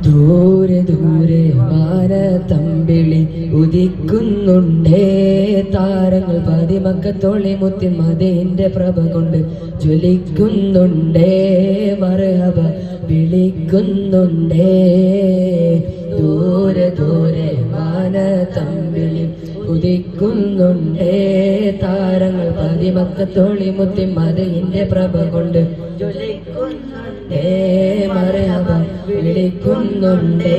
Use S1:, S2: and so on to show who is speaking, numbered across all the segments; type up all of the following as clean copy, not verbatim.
S1: ദൂരെ ദൂരെ മാനത്തമ്പിളി ഉദിക്കുന്നുണ്ടേ താരങ്ങൾ പതിമക്കത്തോളി മുത്തി മദീന്റെ പ്രഭ കൊണ്ട് ജ്വലിക്കുന്നുണ്ടേ മർഹബ വിളിക്കുന്നുണ്ടേ ദൂരെ ദൂരെ മാനത്തമ്പിളി ഉദിക്കുന്നുണ്ടേ താരങ്ങൾ പതിമക്കത്തോളി മുത്തി മദീന്റെ പ്രഭ കൊണ്ട് ജ്വലിക്കുന്നുണ്ടേ മർഹബ വിളിക്കുന്നുണ്ടേ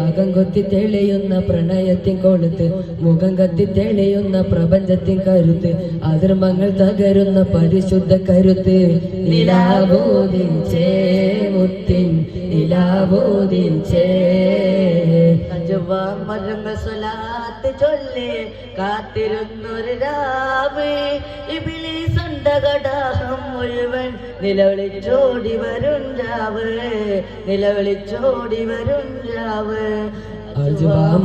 S1: അകം കൊത്തി തെളിയുന്ന പ്രണയത്തിൻ കൊളുത്ത് മുഖം കത്തി തെളിയുന്ന പ്രപഞ്ചത്തിൻ കരുത്ത് അധർമ്മങ്ങൾ തകരുന്ന പരിശുദ്ധ കരുത്ത് നിലാബോധിച്ചേ മുത്തിൻ നിലാബോധിച്ചേ
S2: മരങ്ങൾ സ്വലാത്ത് ചൊല്ലി കാത്തിരുന്നൊരു രാവ് ഇബ്ലീസ് കടാഹം മുഴുവൻ നിലവിളിച്ചോടി വരും രാവ് നിലവിളിച്ചോടി വരും രാവ്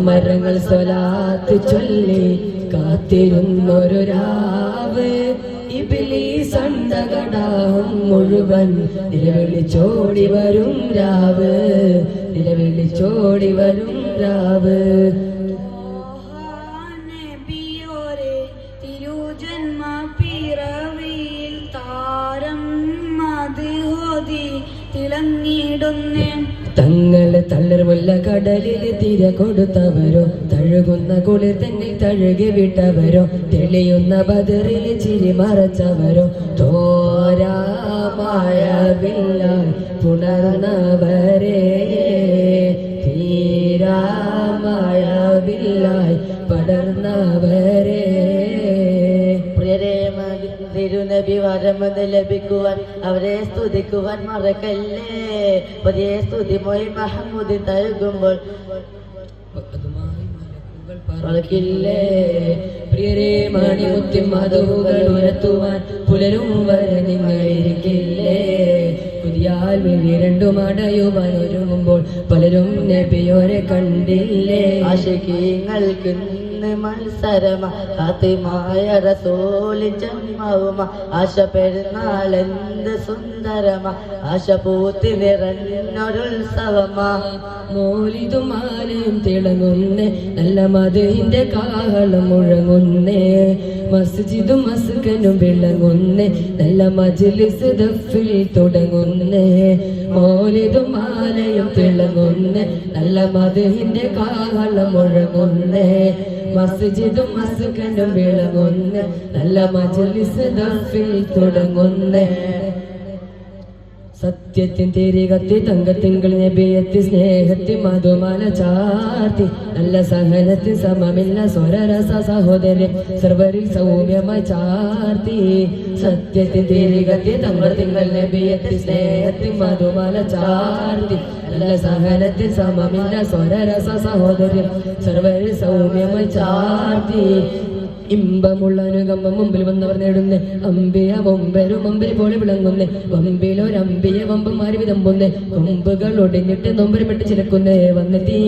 S1: മരങ്ങൾ സ്വലാത്ത് ചൊല്ലി കാത്തിരുന്നൊരു രാവ് ഇബ്ലീസ് കടാഹം മുഴുവൻ നിലവിളിച്ചോടി വരും രാവ് നിലവിളിച്ചോടി വരും രാവ് തങ്ങളെ തളർമുള്ള കടലിൽ തിര കൊടുത്തവരോ തഴുകുന്ന കുളിർ തന്നെ തഴുകി വിട്ടവരോ തെളിയുന്ന ബദറിൽ ചിരി മറച്ചവരോ തോരാമഴവില്ലായി പുണർന്നവരേ തീരാമഴവില്ലായി പടർന്നവരേ
S2: തിരുനബി വരമത് ലഭിക്കുവാൻ അവരെ സ്തുതിക്കുവാൻ മറക്കല്ലേ പുതിയ സ്തുതി മൊയ് മഹമ്മൂദ് തഴുകുമ്പോൾ
S1: പറക്കില്ലേ പ്രിയരേ മാണിമുത്തി മധുകൾ ഉയർത്തുവാൻ പുലരും വരെ നിങ്ങളിരിക്കില്ലേ പുതിയാൽ വിഴി രണ്ടും അടയുവാൻ ഒരുങ്ങുമ്പോൾ പലരും നബിയോരെ കണ്ടില്ലേ
S2: ആശികീങ്ങൾക്ക് മത്സരമായ റസൂലി ജന്മവുമ ആശ പെരുന്നാൾ എന്ത് സുന്ദരമ ആശ പൂത്തി നിറഞ്ഞൊരുത്സവമാ
S1: മോലിതുമാലയും തിളങ്ങുന്നേ നല്ല മധുവിന്റെ കാഹളം മുഴങ്ങുന്നേ മസ്ജിദും മസ്കനും വിളങ്ങുന്നേ നല്ല മജ്ലിസ് ദഫിൽ തുടങ്ങുന്നേ മോലിതുമാലയും തിളങ്ങുന്നേ നല്ല മധുവിന്റെ കാഹളം മുഴങ്ങുന്നേ മസ്ജിദും മസ്കനും വിളങ്ങുന്നേ നല്ല മജ്ലിസ് ദഫിൽ തുടങ്ങുന്നേ സത്യത്തിൻ തിരികത്തി തങ്കത്തിങ്കൾ നബിയത്തി സ്നേഹത്തി മധുമാല ചാർത്തി നല്ല സഹനത്തിൽ സമമില്ല സ്വരരസ സഹോദരൻ സർവരിൽ സൗമ്യമായി ചാർത്തി സത്യത്തിൻ തിരികത്തി തങ്കത്തിങ്കൾ നബിയത്തി സ്നേഹത്തി മധുമാല ചാർത്തി നല്ല സഹനത്തിൽ സമമില്ല സ്വരരസ സഹോദരൻ സർവരിൽ സൗമ്യമായി ചാർത്തി ഇമ്പമുള്ള അനുകമ്പം മുമ്പിൽ വന്നവർ നേടുന്നേ അമ്പിയ വമ്പരും അമ്പിൽ പോലെ വിളങ്ങുന്നേ വമ്പിലൊരമ്പിയ വമ്പന്മാര് വിതമ്പുന്നേ കൊമ്പുകൾ ഒടിഞ്ഞിട്ട് നൊമ്പരമിട്ട് ചിലക്കുന്നേ വന്നെത്തി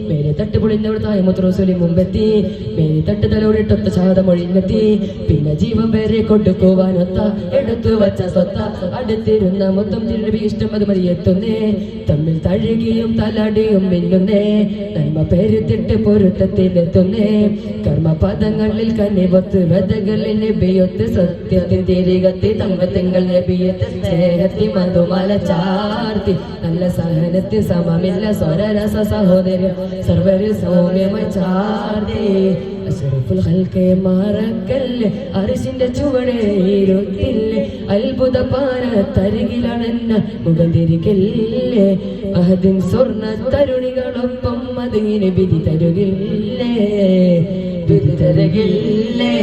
S1: മേലെ തട്ട് പൊളിഞ്ഞവർ തായ്മുത്രോസുലി മുമ്പെത്തി മേലെ തട്ട് തലോടിട്ടൊത്ത ശാതമൊഴിഞ്ഞെത്തി പിന്നെ ജീവൻ പേരെ കൊടുക്കുവാനൊത്ത എടുത്തു വച്ച സ്വത്ത അടുത്തിരുന്ന മൊത്തം തിരുവി ഇഷ്ടം അത് മതിയെത്തുന്നേ തമ്മിൽ തഴുകിയും തലടിയും മിന്നുന്നേ നന്മ പേരുത്തിട്ട് പൊരുത്തത്തിലെത്തുന്നേ കർമ്മപദങ്ങളിൽ നിവത്ത് വെതകളിൽ നബിയൊത്ത് സത്യത്തിൻ തിരികത്തി തങ്കത്തിങ്കൾ നബിയത്ത് സ്നേഹത്തി മധുമല ചാർത്തി നല്ല സഹനത്തിൽ സമമില്ല സ്വരരസ സഹോദരൻ സർവര് സൗമ്യമായി ചാർത്തി അഷ്റഫുൽ ഖൽഖെ മറക്കല്ലേ അർശിന്റെ ചുവടെ ഇരുട്ടില്ലേ അത്ഭുത പാന തരികിലണന്ന മുഖം തിരികല്ലേ അഹദിൻ സ്വർണ്ണ തരുണികളൊപ്പം അതിന് വിധി തരുകില്ലേ വിധി തരുകില്ലേ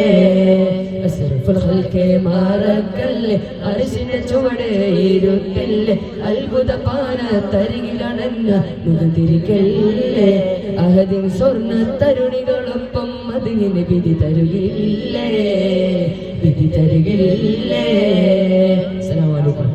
S1: അഷ്റഫുൽ ഖൽഖെ മറക്കല്ലേ അർശിന്റെ ചുവടെ ഇരുട്ടില്ലേ അത്ഭുത പാന തരികിലണന്ന മുഖം തിരികല്ലേ അഹദിൻ സ്വർണ്ണ തരുണികളൊപ്പം അതിന് വിധി തരുകില്ലേ വിധി തരുകില്ലേ. അസ്സലാമു അലൈക്കും.